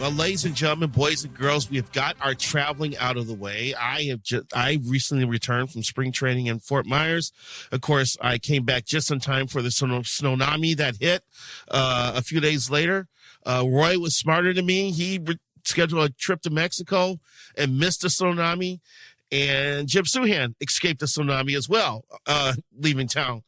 Well, ladies and gentlemen, boys and girls, we have got our traveling out of the way. I recently returned from spring training in Fort Myers. Of course, I came back just in time for the tsunami that hit a few days later. Roy was smarter than me. He scheduled a trip to Mexico and missed the tsunami. And Jim Suhan escaped the tsunami as well, leaving town.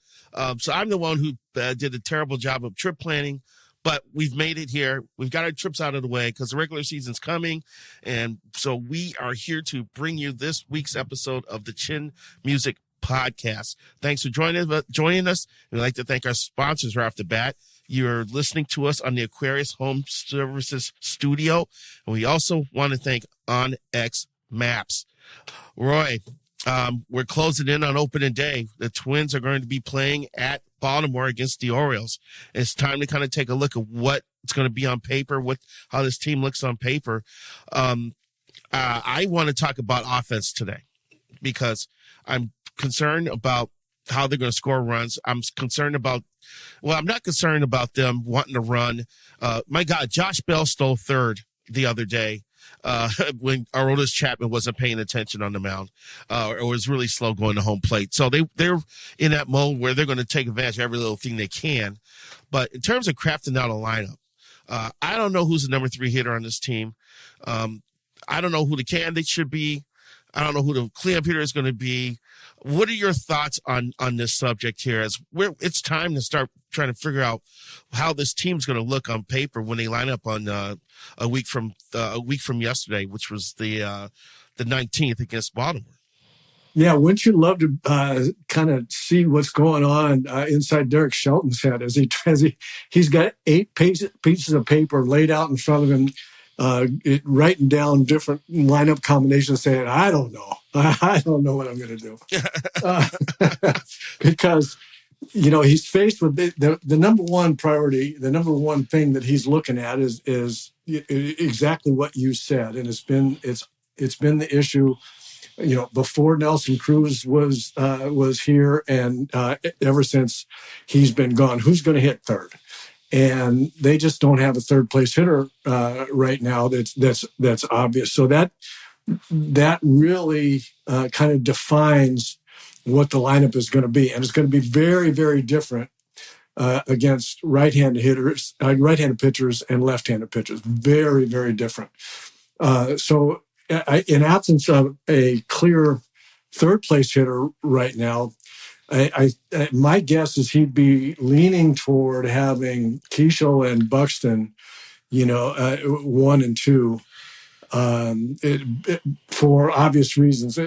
So I'm the one who did a terrible job of trip planning. But we've made it here. We've got our trips out of the way because the regular season's coming. And so we are here to bring you this week's episode of the Chin Music Podcast. Thanks for joining us. We'd like to thank our sponsors right off the bat. You're listening to us on the Aquarius Home Services Studio. And we also want to thank OnX Maps. Roy, we're closing in on opening day. The Twins are going to be playing at Baltimore against the Orioles. It's time to kind of take a look at what it's going to be on paper, how this team looks on paper. I want to talk about offense today because I'm concerned about how they're going to score runs. I'm not concerned about them wanting to run. My God, Josh Bell stole third the other day. When Aroldis Chapman wasn't paying attention on the mound, or was really slow going to home plate. So they're in that mode where they're going to take advantage of every little thing they can. But in terms of crafting out a lineup, I don't know who's the number 3 hitter on this team. I don't know who the candidate should be. I don't know who the cleanup hitter is going to be. What are your thoughts on this subject here? It's time to start trying to figure out how this team's going to look on paper when they line up on a week from yesterday, which was the 19th against Baltimore. Yeah, wouldn't you love to kind of see what's going on inside Derek Shelton's head as he's got 8 pieces of paper laid out in front of him, writing down different lineup combinations, saying, I don't know what I'm going to do. Because, he's faced with the number one priority, the number one thing that he's looking at is exactly what you said. And it's been the issue, before Nelson Cruz was here and ever since he's been gone. Who's going to hit third? And they just don't have a third place hitter right now. That's obvious. So that really kind of defines what the lineup is going to be, and it's going to be very, very different against right-handed pitchers and left-handed pitchers. Very, very different. So, in absence of a clear third place hitter right now, my guess is he'd be leaning toward having Keishel and Buxton, 1 and 2, for obvious reasons.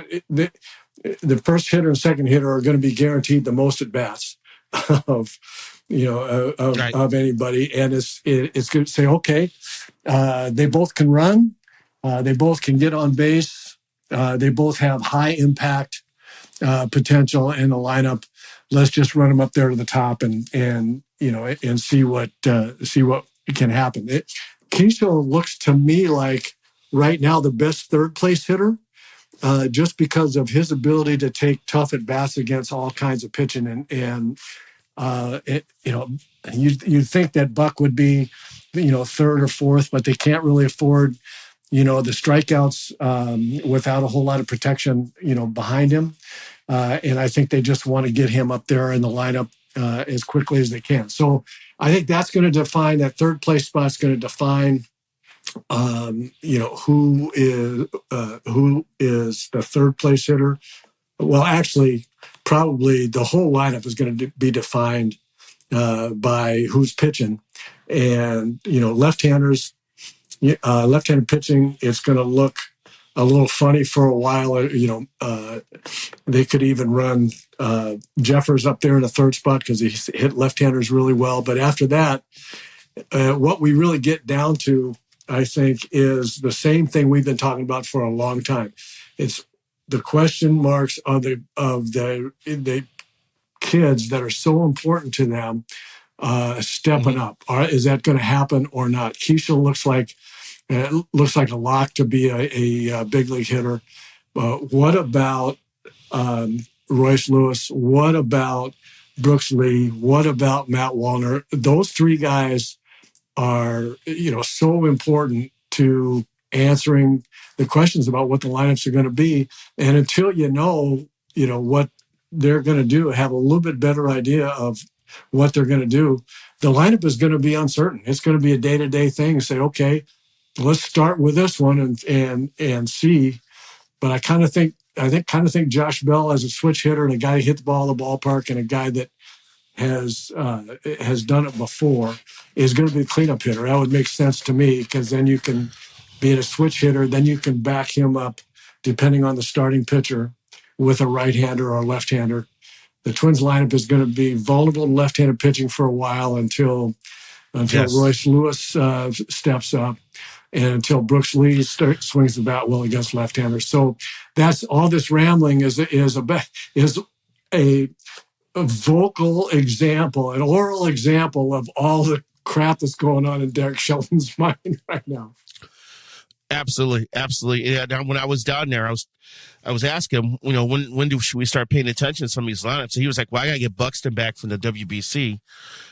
The first hitter and second hitter are going to be guaranteed the most at bats of anybody, and it's going to say, okay, they both can run, they both can get on base, they both have high impact potential in the lineup. Let's just run them up there to the top and see what can happen. Keishel looks to me like right now the best third place hitter, just because of his ability to take tough at bats against all kinds of pitching, and you'd think that Buck would be third or fourth, but they can't really afford the strikeouts without a whole lot of protection behind him. And I think they just want to get him up there in the lineup as quickly as they can. So I think that's going to define, that third place spot is going to define, who is the third place hitter. Well, actually, probably the whole lineup is going to be defined by who's pitching. And, left-handed pitching, it's going to look a little funny for a while. They could even run Jeffers up there in the third spot because he hit left-handers really well. But after that, what we really get down to, I think, is the same thing we've been talking about for a long time. It's the question marks of the kids that are so important to them stepping up. Is that going to happen or not? Keishel looks like a lock to be a big league hitter. What about Royce Lewis? What about Brooks Lee? What about Matt Wallner? Those 3 guys are, so important to answering the questions about what the lineups are going to be. And until you know what they're going to do, have a little bit better idea of what they're going to do, the lineup is going to be uncertain. It's going to be a day-to-day thing. Say, okay, let's start with this one and see. But I kind of think Josh Bell as a switch hitter and a guy who hit the ball in the ballpark and a guy that has done it before is going to be a cleanup hitter. That would make sense to me, because then you can be a switch hitter, then you can back him up depending on the starting pitcher with a right-hander or a left-hander. The Twins lineup is going to be vulnerable to left-handed pitching for a while until Yes. Royce Lewis steps up, and until Brooks Lee swings the bat well against left-handers. So that's all. This rambling is a vocal example, an oral example of all the crap that's going on in Derek Shelton's mind right now. Absolutely. Yeah. Now, when I was down there, I was asking him, when should we start paying attention to some of these lineups? And he was like, well, I got to get Buxton back from the WBC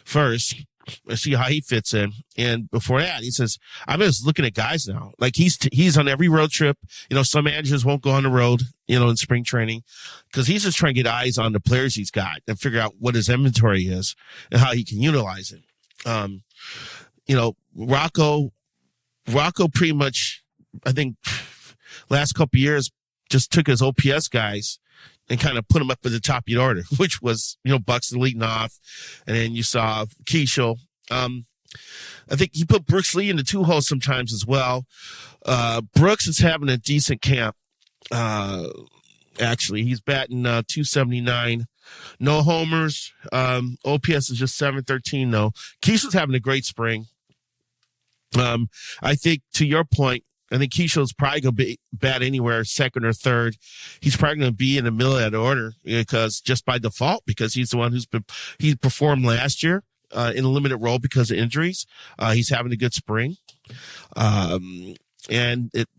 first and see how he fits in. And before that, he says, I'm just looking at guys now. Like he's on every road trip. Some managers won't go on the road, in spring training, because he's just trying to get eyes on the players he's got and figure out what his inventory is and how he can utilize it. Rocco pretty much, I think, last couple of years just took his OPS guys and kind of put them up at the top of the order, which was, Buxton leading off. And then you saw Keishel. I think he put Brooks Lee in the 2 hole sometimes as well. Brooks is having a decent camp. Actually, he's batting 279. No homers. OPS is just 713 though. Keishel's having a great spring. I think, to your point, I think Keishel's probably going to be bat anywhere second or third. He's probably going to be in the middle of that order because just by default, because he's the one he performed last year in a limited role because of injuries. He's having a good spring. And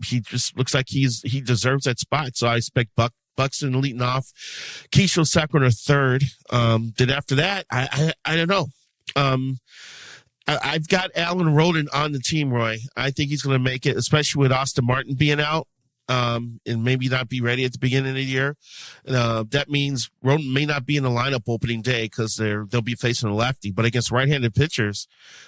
he just looks like he deserves that spot. So I expect Buxton leading off, Keishel second or third. Then after that, I don't know. I've got Alan Roden on the team, Roy. I think he's going to make it, especially with Austin Martin being out and maybe not be ready at the beginning of the year. That means Roden may not be in the lineup opening day because they'll be facing a lefty. But against right-handed pitchers,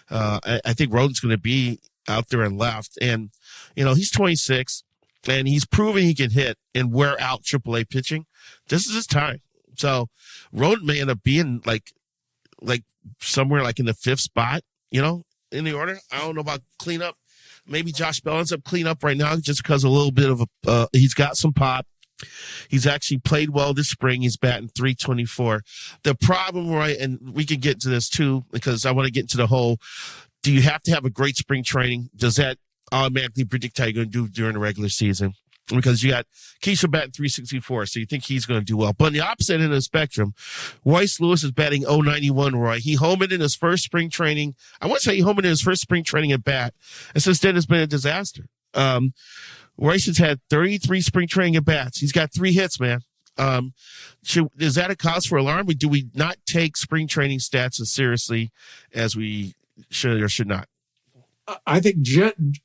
I think Roden's going to be out there and left. And, he's 26, and he's proven he can hit and wear out AAA pitching. This is his time. So Roden may end up being like somewhere like in the 5th spot. In the order. I don't know about cleanup. Maybe Josh Bell ends up cleanup right now just because a little bit of he's got some pop. He's actually played well this spring. He's batting 324. The problem, Roy, and we can get to this too, because I want to get into the whole, do you have to have a great spring training? Does that automatically predict how you're going to do during the regular season? Because you got Keisha batting 364, so you think he's going to do well. But on the opposite end of the spectrum, Royce Lewis is batting 091, Roy. He homered in his first spring training. I want to say he homered in his first spring training at bat. And since then, it's been a disaster. Royce has had 33 spring training at bats. He's got 3 hits, man. Is that a cause for alarm? Or do we not take spring training stats as seriously as we should or should not? I think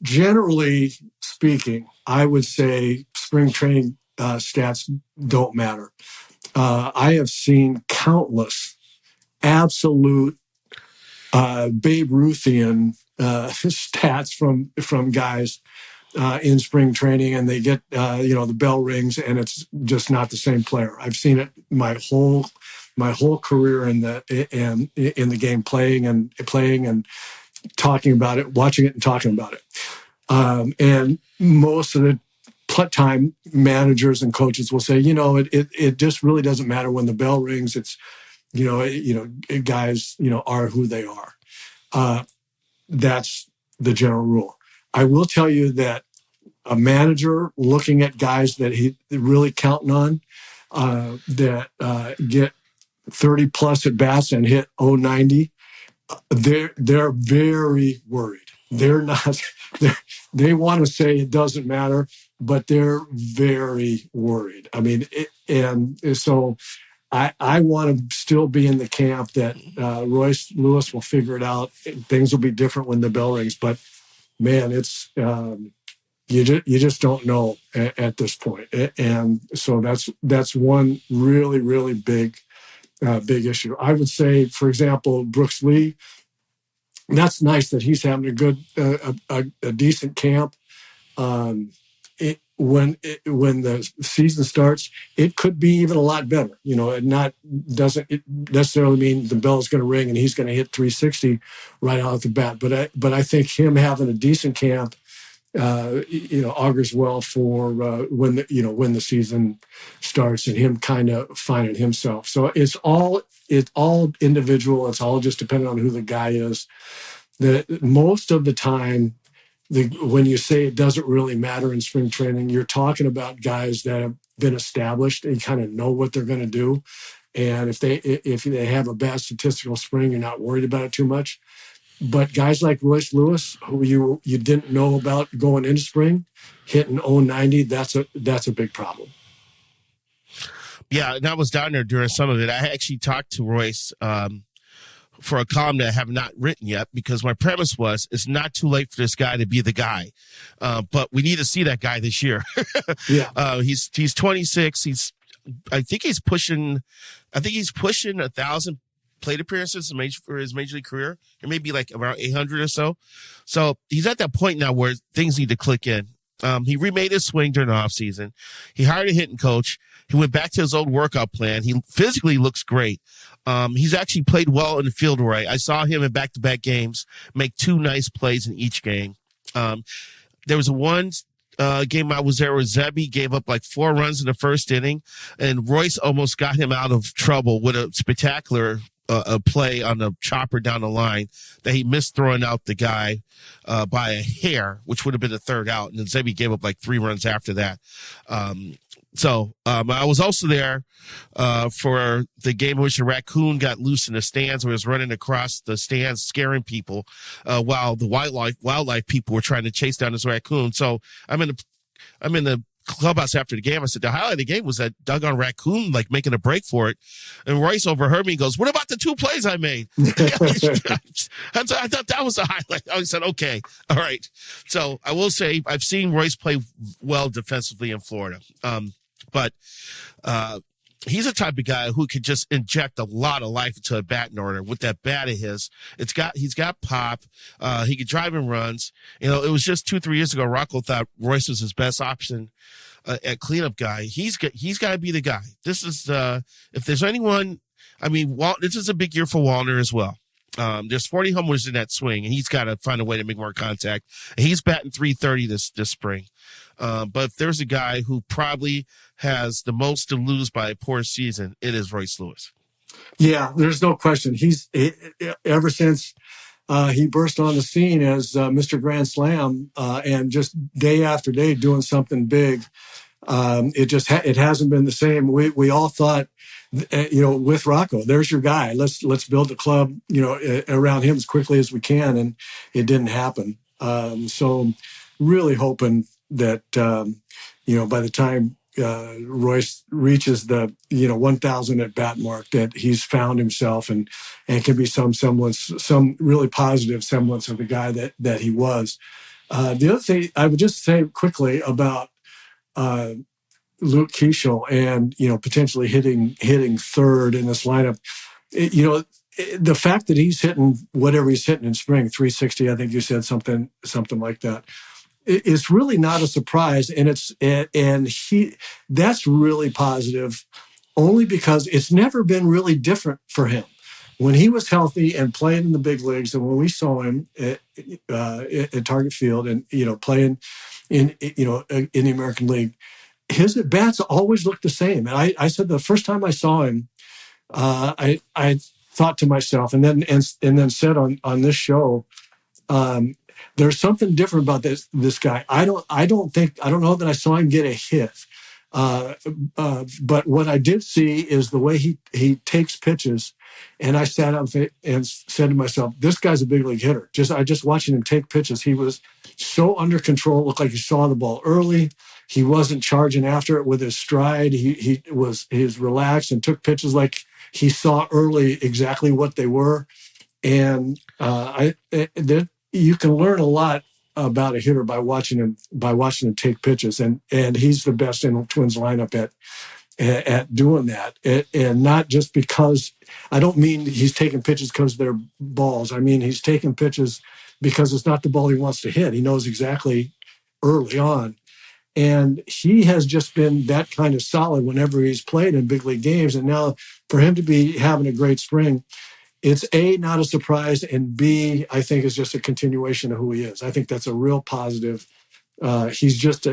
generally speaking, I would say spring training stats don't matter. I have seen countless absolute Babe Ruthian stats from guys in spring training, and they get the bell rings, and it's just not the same player. I've seen it my whole career in the game, playing and talking about it, watching it and talking about it. And most of the time managers and coaches will say, it just really doesn't matter when the bell rings. It's, guys, are who they are. That's the general rule. I will tell you that a manager looking at guys that he really counting on, that get 30 plus at bats and hit 090, they're very worried. They're not. They want to say it doesn't matter, but they're very worried. I mean, and so I want to still be in the camp that Royce Lewis will figure it out. Things will be different when the bell rings, but man, it's you just don't know at this point. And so that's one really, really big issue. I would say, for example, Brooks Lee. That's nice that he's having a good, a decent camp. Um, when the season starts, it could be even a lot better. It doesn't necessarily mean the bell's going to ring and he's going to hit 360 right out the bat. But I think him having a decent camp, augurs well for when the season starts and him kind of finding himself. So it's all individual. It's all just depending on who the guy is. Most of the time, when you say it doesn't really matter in spring training, you're talking about guys that have been established and kind of know what they're going to do. And if they have a bad statistical spring, you're not worried about it too much. But guys like Royce Lewis, who you didn't know about going into spring, hitting 090, that's a big problem. Yeah, and I was down there during some of it. I actually talked to Royce for a column that I have not written yet, because my premise was it's not too late for this guy to be the guy, but we need to see that guy this year. Yeah, he's 26. I think he's pushing 1,000 plate appearances for his major league career. It may be like around 800 or so. So he's at that point now where things need to click in. He remade his swing during the offseason. He hired a hitting coach. He went back to his old workout plan. He physically looks great. He's actually played well in the field, Roy. I saw him in back-to-back games make 2 nice plays in each game. There was one game I was there where Zebby gave up like 4 runs in the first inning, and Royce almost got him out of trouble with a spectacular a play on the chopper down the line that he missed throwing out the guy by a hair, which would have been the 3rd out. And then Zebby gave up like 3 runs after that. So I was also there for the game in which a raccoon got loose in the stands, where it was running across the stands, scaring people, while the wildlife people were trying to chase down this raccoon. So I'm in the clubhouse after the game. I said, the highlight of the game was that doggone raccoon, like, making a break for it. And Royce overheard me and goes, "What about the 2 plays I made?" I thought that was the highlight. I said, okay, all right. So I will say I've seen Royce play well defensively in Florida. But he's a type of guy who could just inject a lot of life into a batting order with that bat of his. He's got pop. He could drive in runs. It was just 2-3 years ago, Rocco thought Royce was his best option at cleanup guy. He's got to be the guy. This is, if there's anyone, this is a big year for Wallner as well. There's 40 homers in that swing, and he's got to find a way to make more contact. And he's batting 330 this spring. But if there's a guy who probably has the most to lose by a poor season, it is Royce Lewis. Yeah, there's no question. Ever since he burst on the scene as Mr. Grand Slam, and just day after day doing something big, it hasn't been the same. We all thought, with Rocco, there's your guy. Let's build a club, around him as quickly as we can, and it didn't happen. So really hoping that by the time Royce reaches the 1,000 at bat mark, that he's found himself and can be some really positive semblance of the guy that he was. The other thing I would just say quickly about Luke Keeschel and potentially hitting 3rd in this lineup, the fact that he's hitting whatever he's hitting in spring, 360, I think you said something like that, it's really not a surprise, and that's really positive, only because it's never been really different for him. When he was healthy and playing in the big leagues, and when we saw him at Target Field and playing in the American League, his at bats always looked the same. And I said the first time I saw him, I thought to myself, and then said on this show, there's something different about this guy. I don't know that I saw him get a hit. But what I did see is the way he takes pitches, and I sat up and said to myself, "This guy's a big league hitter." I just watching him take pitches, he was so under control. Looked like he saw the ball early. He wasn't charging after it with his stride. He was relaxed and took pitches like he saw early exactly what they were. And you can learn a lot about a hitter by watching him take pitches, and he's the best in the Twins lineup at doing that, and not just because I don't mean he's taking pitches because they're balls. I mean he's taking pitches because it's not the ball he wants to hit. He knows exactly early on, and he has just been that kind of solid whenever he's played in big league games. And now for him to be having a great spring, it's A, not a surprise, and B, I think is just a continuation of who he is. I think that's a real positive. I just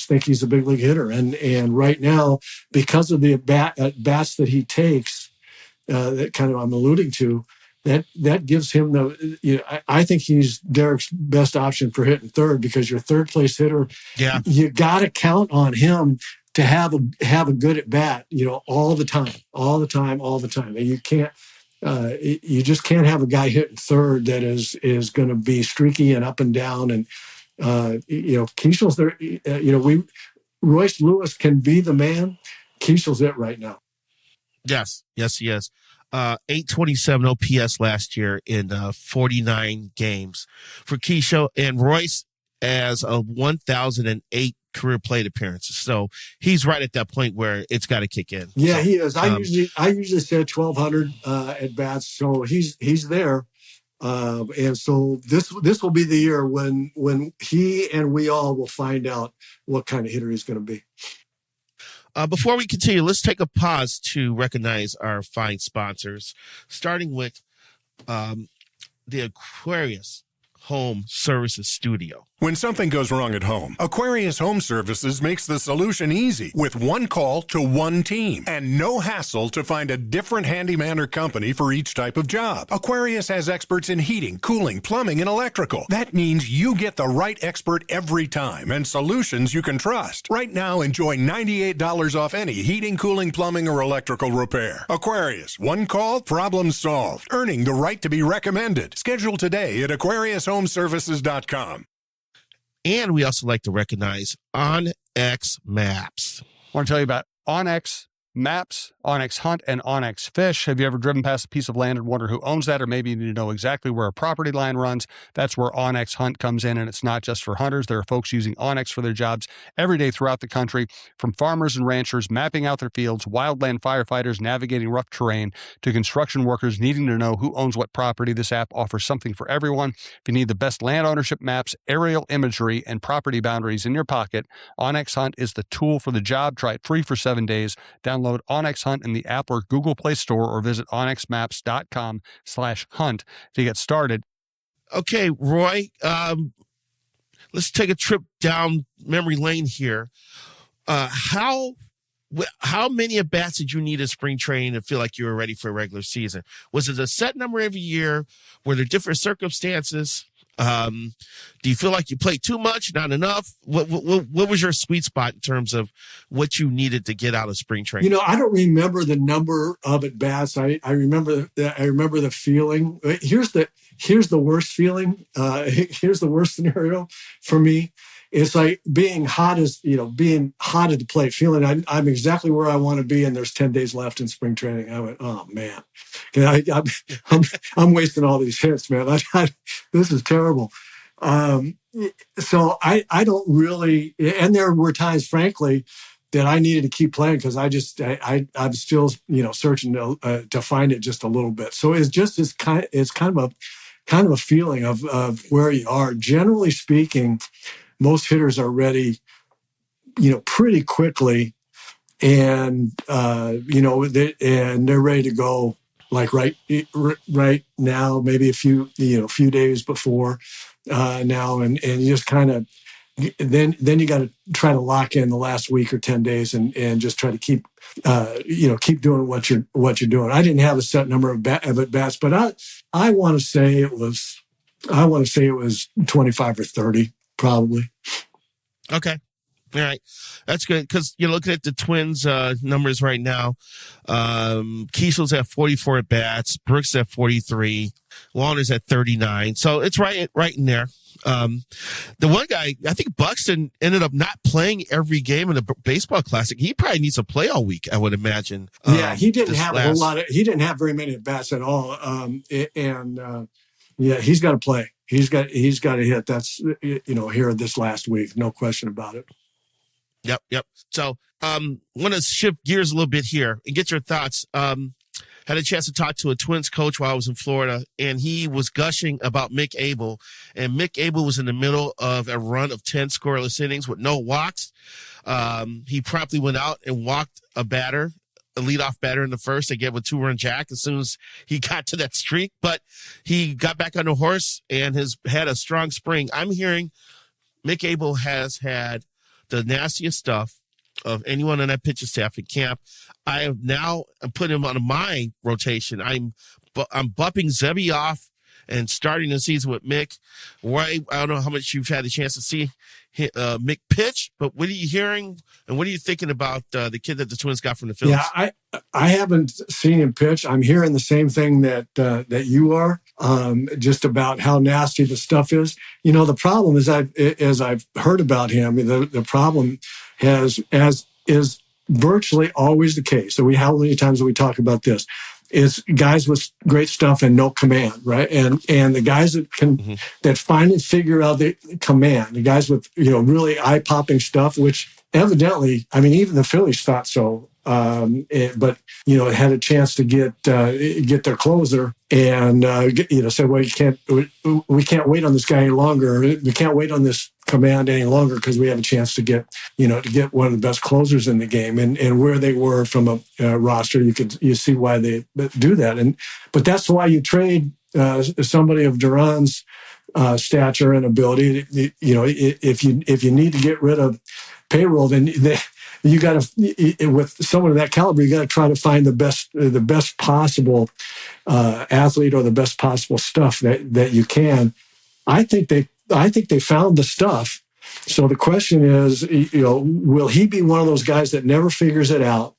think he's a big league hitter. And right now, because of the bats that he takes, that kind of I'm alluding to, that gives him I think he's Derek's best option for hitting third, because your third place hitter, you got to count on him to have a good at bat, all the time. And you can't, you just can't have a guy hitting third that is going to be streaky and up and down. And, Keishel's there, Royce Lewis can be the man. Keishel's it right now. Yes, he is. 827 OPS last year in 49 games for Keishel, and Royce as a 1,008 career plate appearances. So he's right at that point where it's got to kick in. Yeah, he is. I usually say 1,200 at bats. So he's there. And so this will be the year when he and we all will find out what kind of hitter he's going to be. Before we continue, let's take a pause to recognize our fine sponsors, starting with the Aquarius Home Services Studio. When something goes wrong at home, Aquarius Home Services makes the solution easy with one call to one team and no hassle to find a different handyman or company for each type of job. Aquarius has experts in heating, cooling, plumbing, and electrical. That means you get the right expert every time and solutions you can trust. Right now, enjoy $98 off any heating, cooling, plumbing, or electrical repair. Aquarius, one call, problem solved. Earning the right to be recommended. Schedule today at AquariusHomeservices.com. And we also like to recognize OnX Maps. I want to tell you about OnX Maps, OnX Hunt, and OnX Fish. Have you ever driven past a piece of land and wonder who owns that? Or maybe you need to know exactly where a property line runs. That's where OnX Hunt comes in, and it's not just for hunters. There are folks using OnX for their jobs every day throughout the country, from farmers and ranchers mapping out their fields, wildland firefighters navigating rough terrain, to construction workers needing to know who owns what property. This app offers something for everyone. If you need the best land ownership maps, aerial imagery, and property boundaries in your pocket, OnX Hunt is the tool for the job. Try it free for 7 days. Download OnX Hunt in the app or Google Play Store, or visit onxmaps.com/hunt to get started. Okay, Roy, let's take a trip down memory lane here. How many at-bats did you need in spring training to feel like you were ready for a regular season? Was it a set number every year? Were there different circumstances? Do you feel like you played too much, not enough? What was your sweet spot in terms of what you needed to get out of spring training? I don't remember the number of at bats. I remember the feeling. Here's the worst feeling. Here's the worst scenario for me. It's like being hot at the plate, feeling I'm exactly where I want to be, and there's 10 days left in spring training. I went, oh man, I'm wasting all these hits, man. This is terrible. So I don't really, and there were times, frankly, that I needed to keep playing because I'm still searching to find it just a little bit. So it's kind of a feeling of where you are. Generally speaking, most hitters are ready, pretty quickly, and they're ready to go like right now, maybe a few days before now, and you just kind of then you got to try to lock in the last week or 10 days and just try to keep doing what you're doing. I didn't have a set number of at bats, but I want to say it was 25 or 30. Probably. Okay. All right. That's good. Because you're looking at the Twins numbers right now. Keishel's at 44 at bats. Brooks at 43. Warner's at 39. So it's right in there. The one guy, I think Buxton ended up not playing every game in the baseball classic. He probably needs to play all week, I would imagine. Yeah, he didn't have a whole lot. He didn't have very many at bats at all. Yeah, he's got to play. He's got a hit. That's here this last week, no question about it. Yep. So, want to shift gears a little bit here and get your thoughts. Had a chance to talk to a Twins coach while I was in Florida, and he was gushing about Mick Abel. And Mick Abel was in the middle of a run of 10 scoreless innings with no walks. He promptly went out and walked a leadoff batter in the first. They gave a 2-run jack as soon as he got to that streak, but he got back on the horse and has had a strong spring. I'm hearing Mick Abel has had the nastiest stuff of anyone on that pitching staff at camp. I have now put him on my rotation. I'm bumping Zebby off and starting the season with Mick. I don't know how much you've had a chance to see Mick pitch, but what are you hearing and what are you thinking about the kid that the Twins got from the Phillies? Yeah, I haven't seen him pitch. I'm hearing the same thing that you are, just about how nasty the stuff is. The problem is as I've heard about him, the problem is virtually always the case. So how many times do we talk about this? It's guys with great stuff and no command, right? And the guys that can that finally figure out the command, the guys with really eye-popping stuff, which evidently, even the Phillies thought so. But had a chance to get their closer and said, well, we can't wait on this guy any longer. We can't wait on this command any longer because we have a chance to get one of the best closers in the game. And where they were from a roster, you see why they do that. But that's why you trade somebody of Duran's stature and ability. If you need to get rid of payroll, then you got to, with someone of that caliber, you got to try to find the best possible athlete or the best possible stuff that you can. I think they found the stuff. So the question is, will he be one of those guys that never figures it out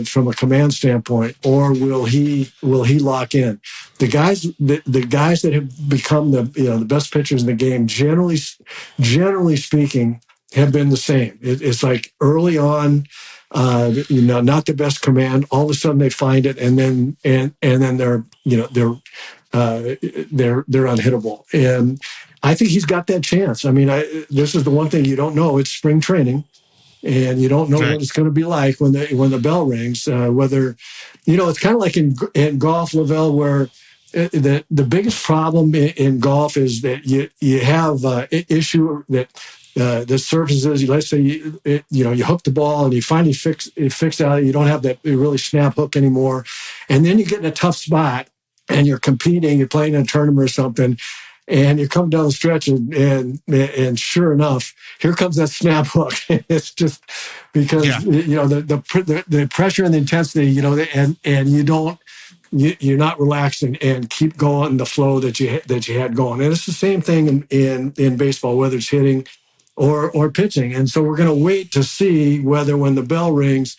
from a command standpoint, or will he lock in? The guys that have become the best pitchers in the game, generally speaking, have been the same. It's like early on, not the best command. All of a sudden they find it, and then they're unhittable. And I think he's got that chance. This is the one thing you don't know. It's spring training, and you don't know what it's going to be like when the bell rings. Whether it's kind of like in golf, Lavelle, where the biggest problem in golf is that you have an issue that. The surfaces, let's say you hook the ball and you finally fix out. You don't have that really snap hook anymore, and then you get in a tough spot and you're competing. You're playing in a tournament or something, and you come down the stretch and sure enough, here comes that snap hook. It's just because the pressure and the intensity, and you don't. You're not relaxed and keep going the flow that you had going, and it's the same thing in baseball, whether it's hitting or pitching. And so we're going to wait to see whether when the bell rings,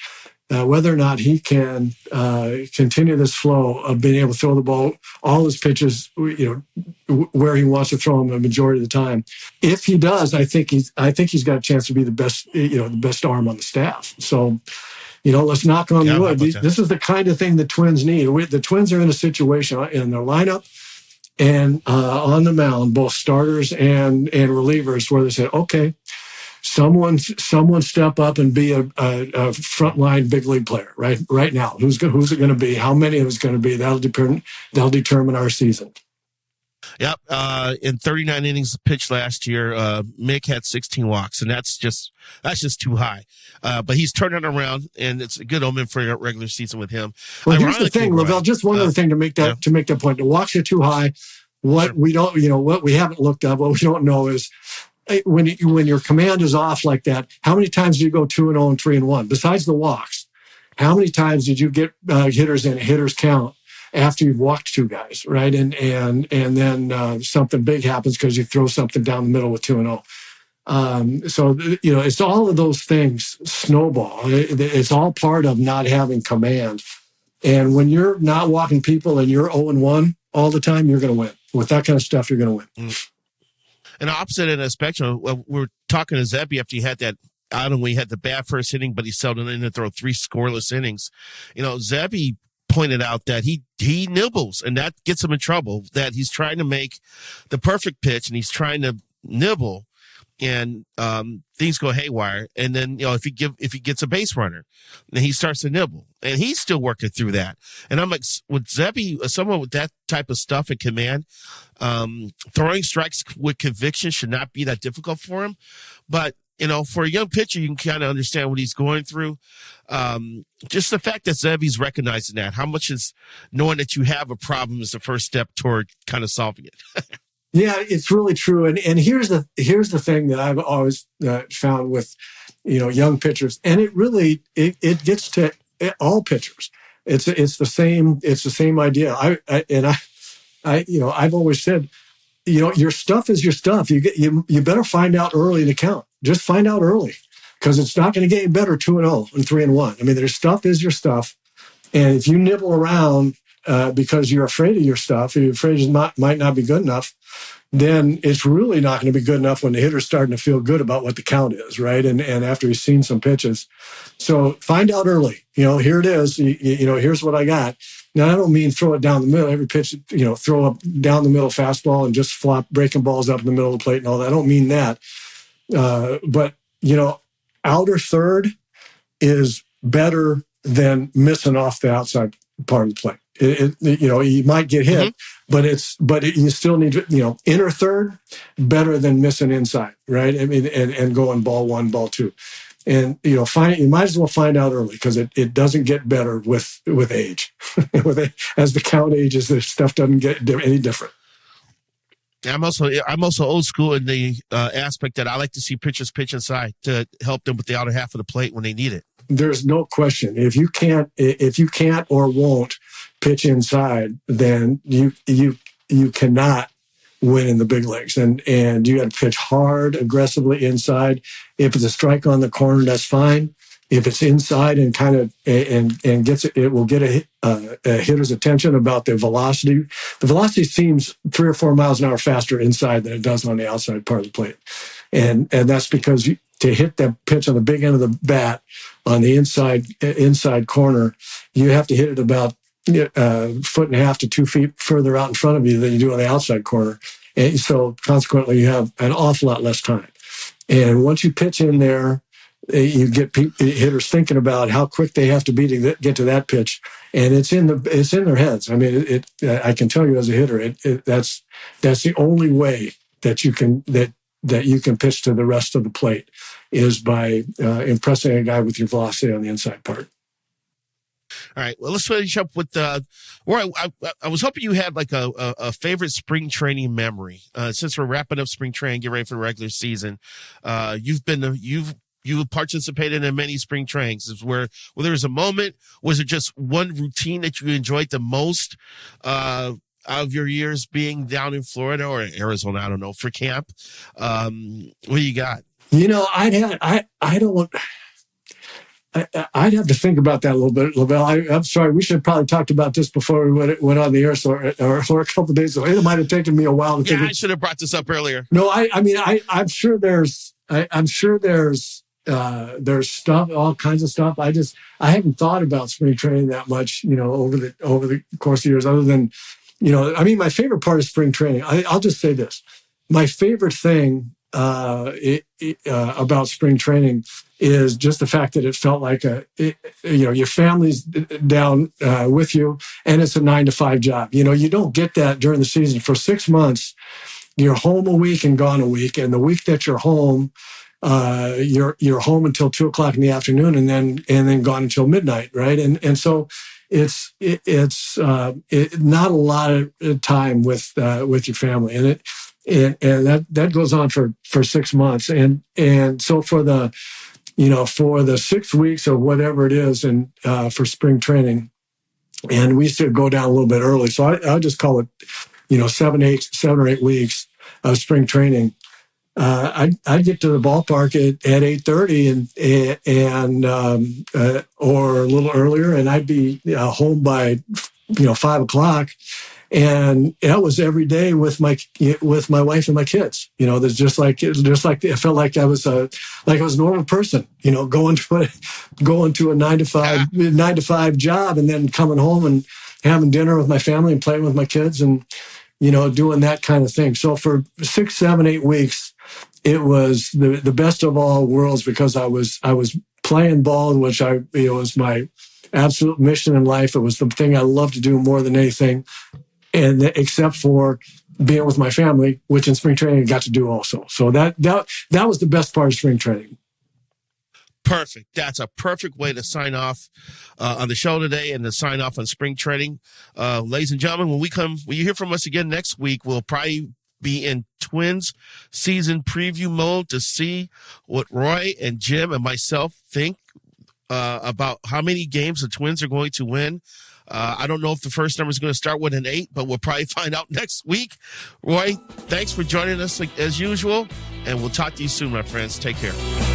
whether or not he can continue this flow of being able to throw the ball, all his pitches, where he wants to throw them the majority of the time. If he does, I think he's got a chance to be the best, the best arm on the staff. So, let's knock on wood. This is the kind of thing the Twins need. The Twins are in a situation in their lineup and on the mound, both starters and relievers, where they say, okay, someone step up and be a frontline big league player right now. Who's it going to be? How many of it's going to be? That'll determine our season. Yep. In 39 innings pitched last year, Mick had 16 walks, and that's just too high. But he's turning it around, and it's a good omen for a regular season with him. Well, here's the thing, Lavelle. Just one other thing to make that point. The walks are too high. What we don't, what we haven't looked at, what we don't know is when your command is off like that, how many times do you go 2-0 and 3-1? Besides the walks, how many times did you get hitters in a hitter's count after you've walked two guys, right? And then something big happens because you throw something down the middle with 2-0. So it's all of those things snowball. It's all part of not having command. And when you're not walking people and you're 0-1 all the time, you're going to win. With that kind of stuff, you're going to win. And opposite end of the spectrum, we're talking to Zebby after he had that outing when he had the bad first inning, but he settled in to throw 3 scoreless innings. Zebby pointed out that he nibbles, and that gets him in trouble, that he's trying to make the perfect pitch and he's trying to nibble, and things go haywire. And then, if he gets a base runner, then he starts to nibble, and he's still working through that. And I'm like, with Zebby, someone with that type of stuff in command, throwing strikes with conviction should not be that difficult for him. But, for a young pitcher, you can kind of understand what he's going through. Just the fact that Zebby's recognizing that, how much is knowing that you have a problem is the first step toward kind of solving it. Yeah, it's really true. And here's the thing that I've always found with, young pitchers, and it gets to all pitchers. It's the same idea. I've always said, your stuff is your stuff. You better find out early in the count. Just find out early, because it's not going to get any better 2-0 and 3-1. I mean, their stuff is your stuff, and if you nibble around because you're afraid of your stuff, you're afraid it might not be good enough, then it's really not going to be good enough when the hitter's starting to feel good about what the count is, right? And after he's seen some pitches. So find out early. Here it is. Here's what I got. Now, I don't mean throw it down the middle. Every pitch, throw up down the middle fastball and just flop breaking balls up in the middle of the plate and all that. I don't mean that. But, outer third is better than missing off the outside part of the plate. You might get hit, you still need to, inner third better than missing inside, right? I mean, and going ball one, ball two, and you might as well find out early, because it doesn't get better with age. As the count ages, the stuff doesn't get any different. I'm also old school in the aspect that I like to see pitchers pitch inside to help them with the outer half of the plate when they need it. There's no question. If you can't or won't pitch inside, then you cannot win in the big leagues. And you got to pitch hard, aggressively inside. If it's a strike on the corner, that's fine. If it's inside and kind of and gets it will get a hitter's attention about the velocity. The velocity seems 3 or 4 miles an hour faster inside than it does on the outside part of the plate, and that's because to hit that pitch on the big end of the bat on the inside corner, you have to hit it about 1.5 to 2 feet further out in front of you than you do on the outside corner, and so consequently you have an awful lot less time. And once you pitch in there, you get hitters thinking about how quick they have to be to get to that pitch, and it's in their heads. I mean, I can tell you as a hitter, that's the only way that you can pitch to the rest of the plate is by impressing a guy with your velocity on the inside part. All right. Well, let's finish up with Roy. I was hoping you had like a favorite spring training memory. Since we're wrapping up spring training, get ready for the regular season. You've participated in many spring trainings. Where there was a moment, was it just one routine that you enjoyed the most out of your years being down in Florida or Arizona? I don't know, for camp. What do you got? I'd have to think about that a little bit, Lavelle. I'm sorry. We should have probably talked about this before we went on the air, or a couple of days ago. It might have taken me a while to think. I should have brought this up earlier. No, I'm sure there's stuff, all kinds of stuff. I haven't thought about spring training that much, over the course of years, other than, my favorite part of spring training, I'll just say this. My favorite thing about spring training is just the fact that it felt like your family's down with you, and it's a 9-to-5 job. You don't get that during the season. For 6 months, you're home a week and gone a week, and the week that you're home, you're home until 2:00 in the afternoon, and then gone until midnight, right? And so it's not a lot of time with your family, and that goes on for 6 months, and so for the 6 weeks or whatever it is, and for spring training, and we used to go down a little bit early, so I'll just call it 7 or 8 weeks of spring training. I'd get to the ballpark at 8:30 and or a little earlier, and I'd be home by 5 o'clock. And that was every day with my wife and my kids. You know, there's just like it felt like I was a normal person. You know, going to a 9 to 5 job, and then coming home and having dinner with my family and playing with my kids, and you know, doing that kind of thing. So for 6, 7, 8 weeks, it was the best of all worlds, because I was playing ball, which was my absolute mission in life. It was the thing I loved to do more than anything. And except for being with my family, which in spring training I got to do also. So that was the best part of spring training. Perfect. That's a perfect way to sign off on the show today, and to sign off on spring training. Ladies and gentlemen, when you hear from us again next week, we'll probably be in Twins season preview mode to see what Roy and Jim and myself think about how many games the Twins are going to win. I don't know if the first number is going to start with an 8, but we'll probably find out next week. Roy, thanks for joining us as usual, and we'll talk to you soon, my friends. Take care.